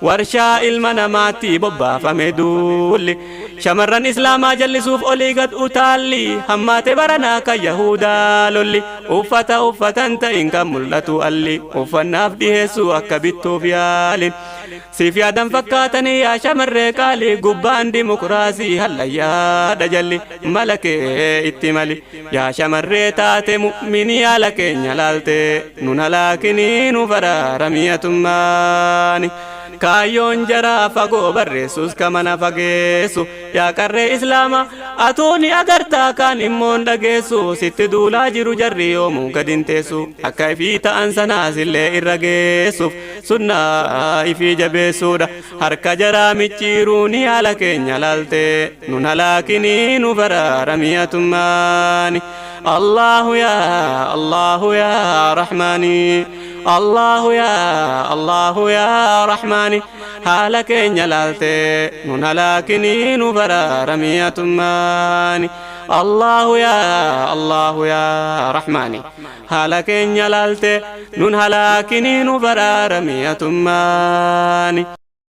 warshaa ilma namaatti bobbaafame duulli shamarran islaamaa jallisuuf olii gad utaalli hammaate baranaa kan yahudaa lolli uffatan ta'in kan mul'atu alli uffannaaf dhiheessu akka bittuuf yaalin siif yaadan fakkaatanii yaa shamarree qaalii gubbaan dimokiraasii hallayyaadha jalli malakee itti mali yaa shamarree taate mu'minii haala keenya laalte nun halaakinii nu faraaramiyyatummaani kaayyoon jaraa fagoo barreessus kamana fageessu yaa qarree islaama atuuni agartaa kaan immoon dhageessu sitti duulaa jiru jarri yoomuu gadin teessu akka ifii ta'an sanaasillee irra geessuuf sunnaa ifii jabeessuudha harka jaraa micciiruuni haala keenya laalte nun halaakinii nu faraaramiyyatummaani Allahu ya Rahmani Allahu ya Rahmani haala keenya laalte nun halaakinii nu faraaramiyyatummaani Allahu ya Rahmani haala keenya laalte nun halaakinii nu faraaramiyyatummaani